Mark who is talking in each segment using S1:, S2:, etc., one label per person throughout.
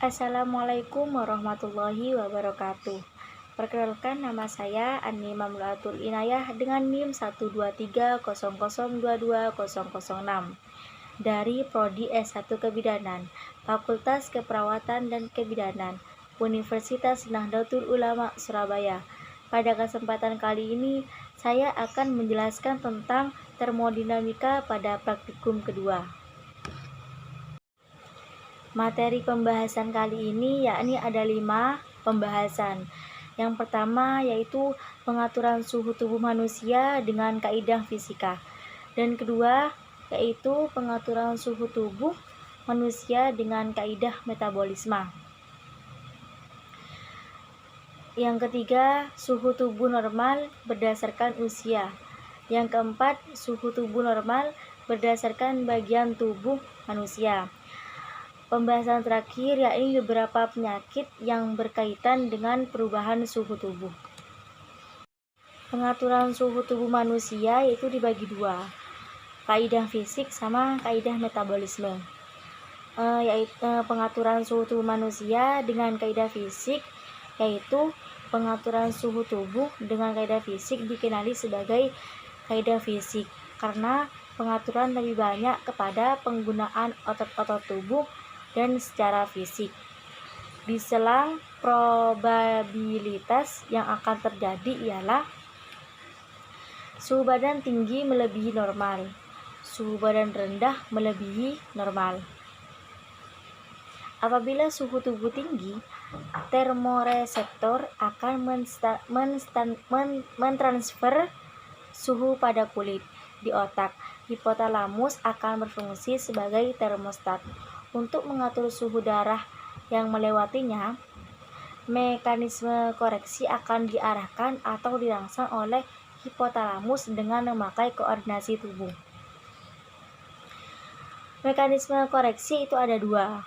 S1: Assalamualaikum warahmatullahi wabarakatuh. Perkenalkan, nama saya Ani Mamlaatul Inayah dengan NIM 12300220006 dari Prodi S1 Kebidanan, Fakultas Keperawatan dan Kebidanan, Universitas Nahdlatul Ulama Surabaya. Pada kesempatan kali ini, saya akan menjelaskan tentang termodinamika pada praktikum kedua. Materi pembahasan kali ini yakni ada 5 pembahasan. Yang pertama yaitu pengaturan suhu tubuh manusia dengan kaidah fisika. Dan kedua yaitu pengaturan suhu tubuh manusia dengan kaidah metabolisme. Yang ketiga, suhu tubuh normal berdasarkan usia. Yang keempat, suhu tubuh normal berdasarkan bagian tubuh manusia. Pembahasan terakhir yakni beberapa penyakit yang berkaitan dengan perubahan suhu tubuh. Pengaturan suhu tubuh manusia yaitu dibagi dua, kaidah fisik sama kaidah metabolisme. Pengaturan suhu tubuh manusia dengan kaidah fisik yaitu pengaturan suhu tubuh dengan kaidah fisik dikenali sebagai kaidah fisik karena pengaturan lebih banyak kepada penggunaan otot-otot tubuh dan secara fisik. Di selang probabilitas yang akan terjadi ialah suhu badan tinggi melebihi normal, suhu badan rendah melebihi normal. Apabila suhu tubuh tinggi, termoreseptor akan mentransfer suhu pada kulit. Di otak, hipotalamus akan berfungsi sebagai termostat. Untuk mengatur suhu darah yang melewatinya, mekanisme koreksi akan diarahkan atau dirangsang oleh hipotalamus dengan memakai koordinasi tubuh. Mekanisme koreksi itu ada dua,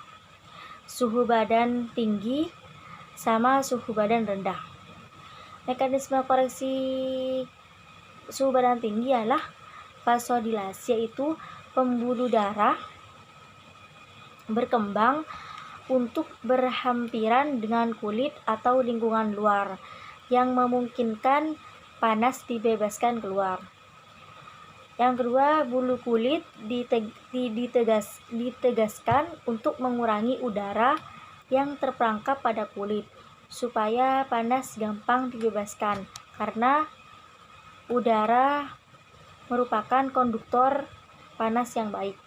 S1: suhu badan tinggi sama suhu badan rendah. Mekanisme koreksi suhu badan tinggi adalah vasodilasi, yaitu pembuluh darah berkembang untuk berhampiran dengan kulit atau lingkungan luar yang memungkinkan panas dibebaskan keluar. Yang kedua, bulu kulit ditegaskan untuk mengurangi udara yang terperangkap pada kulit supaya panas gampang dibebaskan karena udara merupakan konduktor panas yang baik.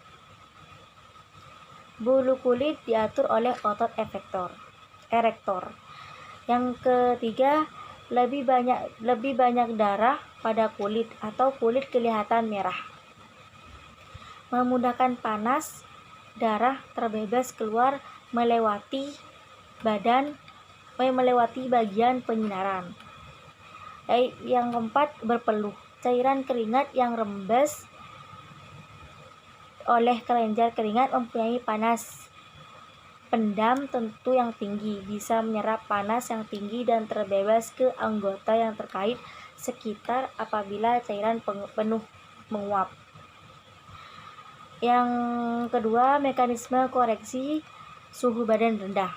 S1: Bulu kulit diatur oleh otot erektor. Yang ketiga, lebih banyak darah pada kulit atau kulit kelihatan merah. Memudahkan panas, darah terbebas keluar melewati bagian penyinaran. Yang keempat, berpeluh. Cairan keringat yang rembes oleh kelenjar keringat mempunyai panas pendam tentu yang tinggi, bisa menyerap panas yang tinggi dan terbebas ke anggota yang terkait sekitar apabila cairan penuh menguap. Yang kedua, mekanisme koreksi suhu badan rendah,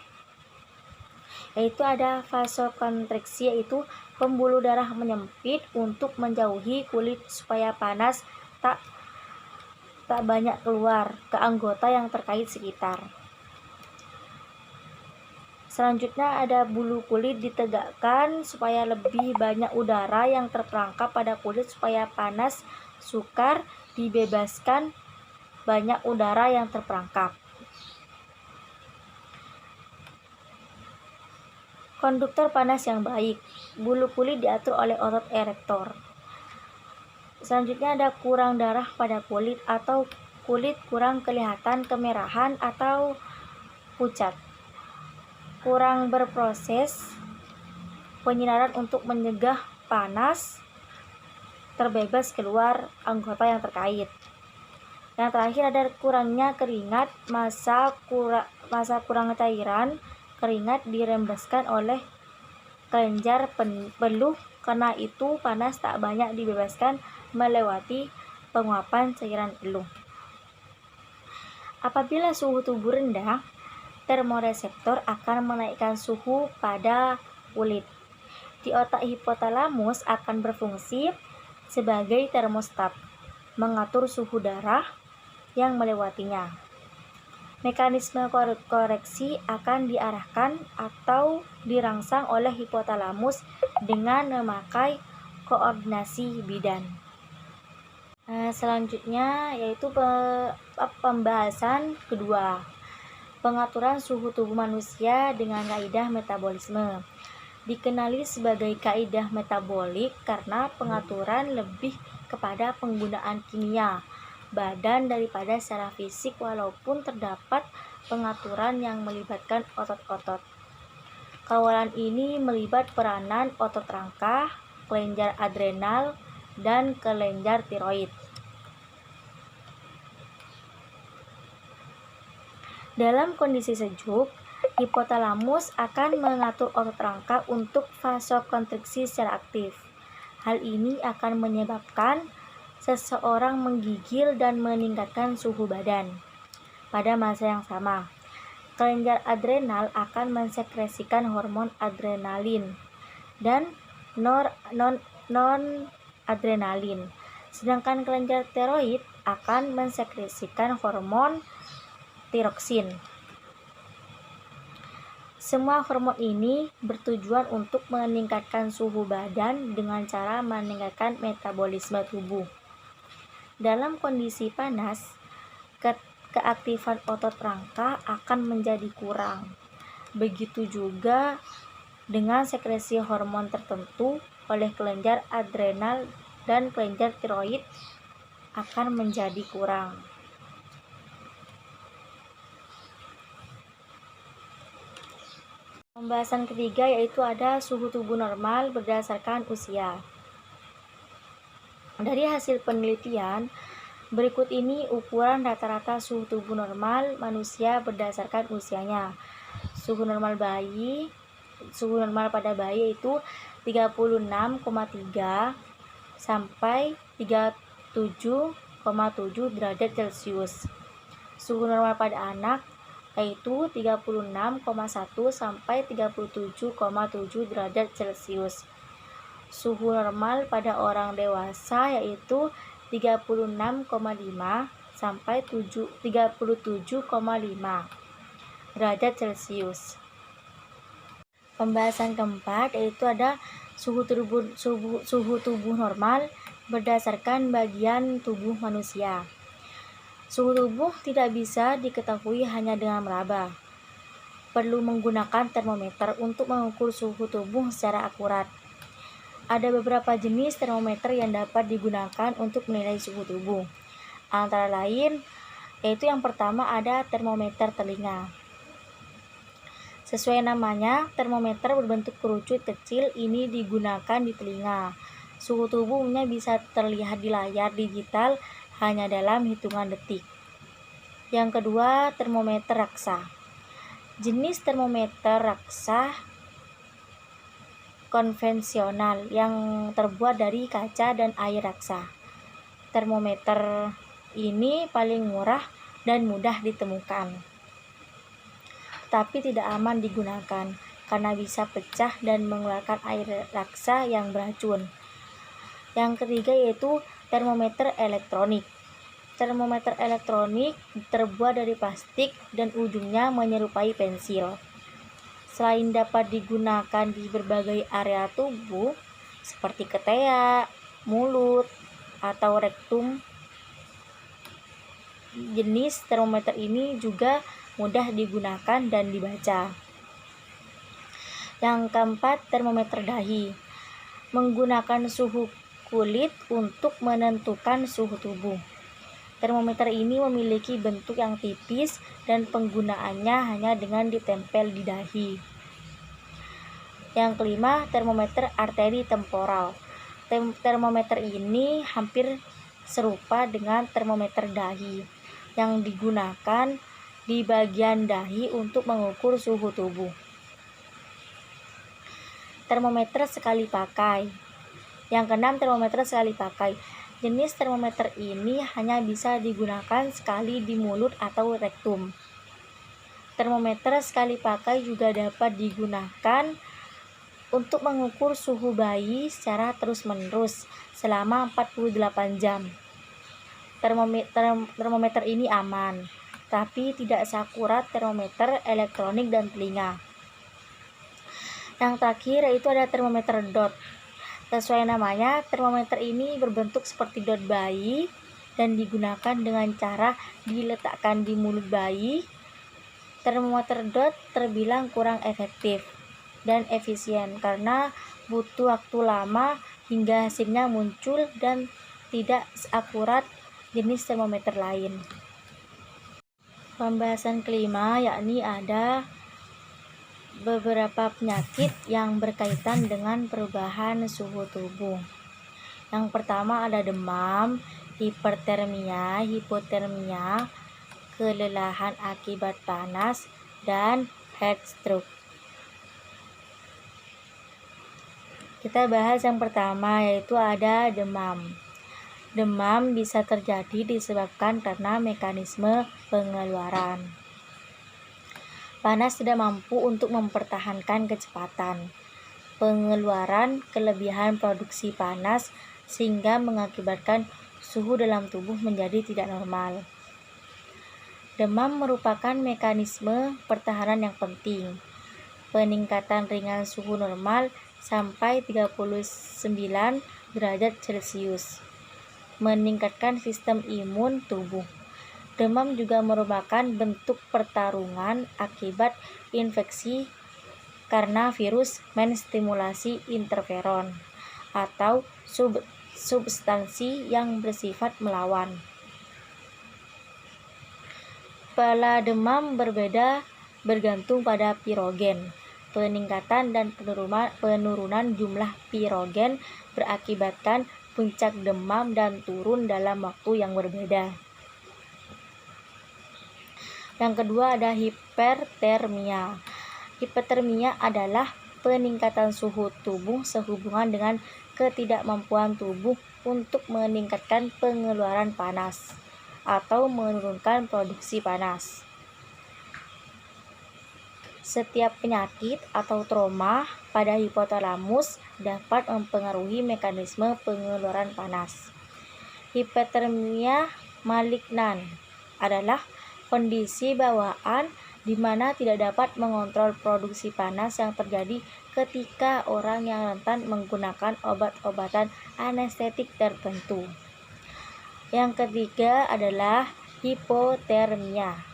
S1: yaitu ada vasokonstriksi, yaitu pembuluh darah menyempit untuk menjauhi kulit supaya panas tak banyak keluar ke anggota yang terkait sekitar. Selanjutnya ada bulu kulit ditegakkan supaya lebih banyak udara yang terperangkap pada kulit supaya panas sukar dibebaskan banyak udara yang terperangkap. Konduktor panas yang baik. Bulu kulit diatur oleh otot erektor. Selanjutnya ada kurang darah pada kulit atau kulit kurang kelihatan kemerahan atau pucat. Kurang berproses penyinaran untuk mencegah panas terbebas keluar anggota yang terkait. Yang terakhir ada kurangnya keringat, masa kurang cairan keringat dirembeskan oleh kelenjar peluh, karena itu panas tak banyak dibebaskan melewati penguapan cairan peluh. Apabila suhu tubuh rendah, termoreseptor akan menaikkan suhu pada kulit. Di otak hipotalamus akan berfungsi sebagai termostat, mengatur suhu darah yang melewatinya. Mekanisme koreksi akan diarahkan atau dirangsang oleh hipotalamus dengan memakai koordinasi bidan. Selanjutnya yaitu pembahasan kedua, pengaturan suhu tubuh manusia dengan kaidah metabolisme. Dikenali sebagai kaidah metabolik karena pengaturan lebih kepada penggunaan kimia badan daripada secara fisik, walaupun terdapat pengaturan yang melibatkan otot-otot. Kawalan ini melibat peranan otot rangka, kelenjar adrenal, dan kelenjar tiroid. Dalam kondisi sejuk, hipotalamus akan mengatur otot rangka untuk vasokonstriksi secara aktif. Hal ini akan menyebabkan seseorang menggigil dan meningkatkan suhu badan. Pada masa yang sama, kelenjar adrenal akan mensekresikan hormon adrenalin dan non-adrenalin, sedangkan kelenjar tiroid akan mensekresikan hormon tiroksin. Semua hormon ini bertujuan untuk meningkatkan suhu badan dengan cara meningkatkan metabolisme tubuh. Dalam kondisi panas, keaktifan otot rangka akan menjadi kurang. Begitu juga dengan sekresi hormon tertentu oleh kelenjar adrenal dan kelenjar tiroid akan menjadi kurang. Pembahasan ketiga yaitu ada suhu tubuh normal berdasarkan usia. Dari hasil penelitian, berikut ini ukuran rata-rata suhu tubuh normal manusia berdasarkan usianya. Suhu normal pada bayi itu 36,3 sampai 37,7 derajat Celcius. Suhu normal pada anak yaitu 36,1 sampai 37,7 derajat Celcius. Suhu normal pada orang dewasa yaitu 36,5 sampai 37,5 derajat Celcius. Pembahasan keempat yaitu ada suhu tubuh normal berdasarkan bagian tubuh manusia. Suhu tubuh tidak bisa diketahui hanya dengan meraba. Perlu menggunakan termometer untuk mengukur suhu tubuh secara akurat. Ada beberapa jenis termometer yang dapat digunakan untuk menilai suhu tubuh. Antara lain, yaitu yang pertama ada termometer telinga. Sesuai namanya, termometer berbentuk kerucut kecil ini digunakan di telinga. Suhu tubuhnya bisa terlihat di layar digital hanya dalam hitungan detik. Yang kedua, termometer raksa. Jenis termometer raksa konvensional yang terbuat dari kaca dan air raksa. Termometer ini paling murah dan mudah ditemukan, tapi tidak aman digunakan karena bisa pecah dan mengeluarkan air raksa yang beracun. Yang ketiga yaitu termometer elektronik. Termometer elektronik terbuat dari plastik dan ujungnya menyerupai pensil. Selain dapat digunakan di berbagai area tubuh seperti ketiak, mulut, atau rektum, jenis termometer ini juga mudah digunakan dan dibaca. Yang keempat, termometer dahi. Menggunakan suhu kulit untuk menentukan suhu tubuh. Termometer ini memiliki bentuk yang tipis dan penggunaannya hanya dengan ditempel di dahi. Yang kelima, termometer arteri temporal. Termometer ini hampir serupa dengan termometer dahi yang digunakan di bagian dahi untuk mengukur suhu tubuh. Termometer sekali pakai. Yang keenam, termometer sekali pakai. Jenis termometer ini hanya bisa digunakan sekali di mulut atau rektum. Termometer sekali pakai juga dapat digunakan untuk mengukur suhu bayi secara terus-menerus selama 48 jam. Termometer ini aman, tapi tidak seakurat termometer elektronik dan telinga. Yang terakhir yaitu ada termometer dot. Sesuai namanya, termometer ini berbentuk seperti dot bayi dan digunakan dengan cara diletakkan di mulut bayi. Termometer dot terbilang kurang efektif dan efisien karena butuh waktu lama hingga hasilnya muncul dan tidak seakurat jenis termometer lain. Pembahasan kelima yakni ada beberapa penyakit yang berkaitan dengan perubahan suhu tubuh. Yang pertama ada demam, hipertermia, hipotermia, kelelahan akibat panas, dan heat stroke. Kita bahas yang pertama yaitu ada demam. Demam bisa terjadi disebabkan karena mekanisme pengeluaran. Panas tidak mampu untuk mempertahankan kecepatan pengeluaran, kelebihan produksi panas sehingga mengakibatkan suhu dalam tubuh menjadi tidak normal. Demam merupakan mekanisme pertahanan yang penting. Peningkatan ringan suhu normal sampai 39 derajat Celcius meningkatkan sistem imun tubuh. Demam juga merupakan bentuk pertarungan akibat infeksi karena virus menstimulasi interferon atau substansi yang bersifat melawan. Pola demam berbeda bergantung pada pirogen. Peningkatan dan penurunan jumlah pirogen berakibatkan puncak demam dan turun dalam waktu yang berbeda. Yang kedua ada hipertermia. Hipertermia adalah peningkatan suhu tubuh sehubungan dengan ketidakmampuan tubuh untuk meningkatkan pengeluaran panas atau menurunkan produksi panas. Setiap penyakit atau trauma pada hipotalamus dapat mempengaruhi mekanisme pengeluaran panas. Hipertermia malignan adalah kondisi bawaan di mana tidak dapat mengontrol produksi panas yang terjadi ketika orang yang rentan menggunakan obat-obatan anestetik tertentu. Yang ketiga adalah hipotermia.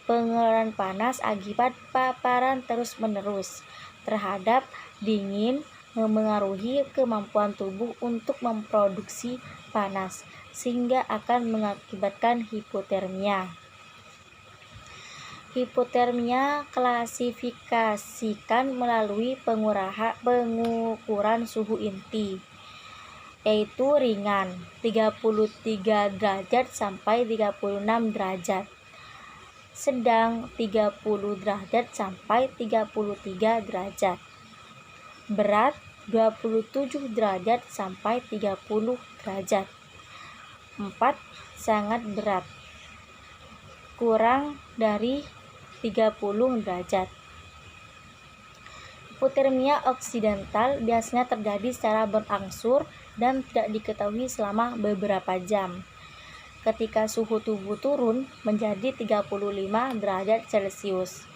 S1: Pengeluaran panas akibat paparan terus-menerus terhadap dingin memengaruhi kemampuan tubuh untuk memproduksi panas sehingga akan mengakibatkan hipotermia. Hipotermia klasifikasikan melalui pengukuran suhu inti, yaitu ringan 33 derajat sampai 36 derajat, sedang 30 derajat sampai 33 derajat, berat 27 derajat sampai 30 derajat, 4 sangat berat, kurang dari 30 derajat. Hipotermia oksidental biasanya terjadi secara berangsur dan tidak diketahui selama beberapa jam. Ketika suhu tubuh turun menjadi 35 derajat Celcius,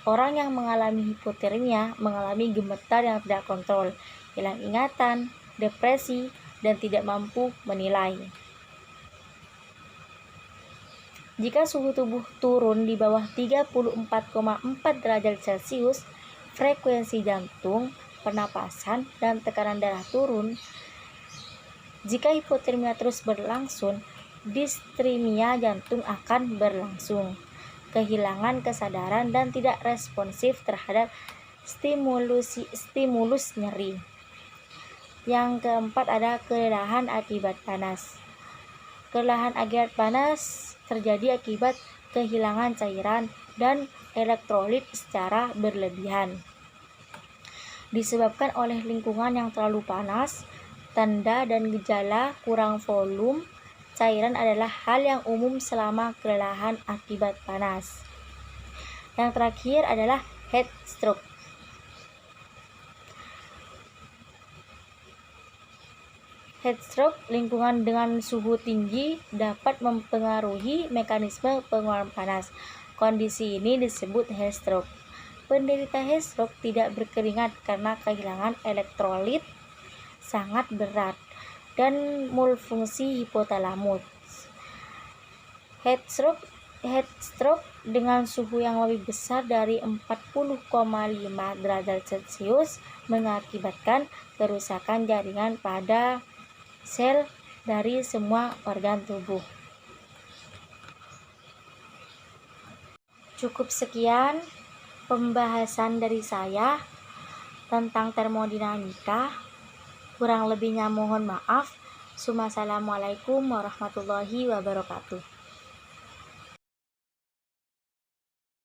S1: orang yang mengalami hipotermia mengalami gemetar yang tidak kontrol, hilang ingatan, depresi, dan tidak mampu menilai. Jika suhu tubuh turun di bawah 34,4 derajat Celcius, frekuensi jantung, pernapasan, dan tekanan darah turun. Jika hipotermia terus berlangsung, distremia jantung akan berlangsung, kehilangan kesadaran dan tidak responsif terhadap stimulus nyeri. Yang keempat ada kelelahan akibat panas. Kelelahan akibat panas terjadi akibat kehilangan cairan dan elektrolit secara berlebihan. Disebabkan oleh lingkungan yang terlalu panas, tanda dan gejala kurang volume cairan adalah hal yang umum selama kelelahan akibat panas. Yang terakhir adalah heat stroke. Heat stroke, lingkungan dengan suhu tinggi dapat mempengaruhi mekanisme pengeluaran panas. Kondisi ini disebut heat stroke. Penderita heat stroke tidak berkeringat karena kehilangan elektrolit sangat berat dan malfungsi hipotalamus. Heat stroke dengan suhu yang lebih besar dari 40,5 derajat Celcius mengakibatkan kerusakan jaringan pada sel dari semua organ tubuh. Cukup sekian pembahasan dari saya tentang termodinamika. Kurang lebihnya mohon maaf. Assalamualaikum warahmatullahi wabarakatuh.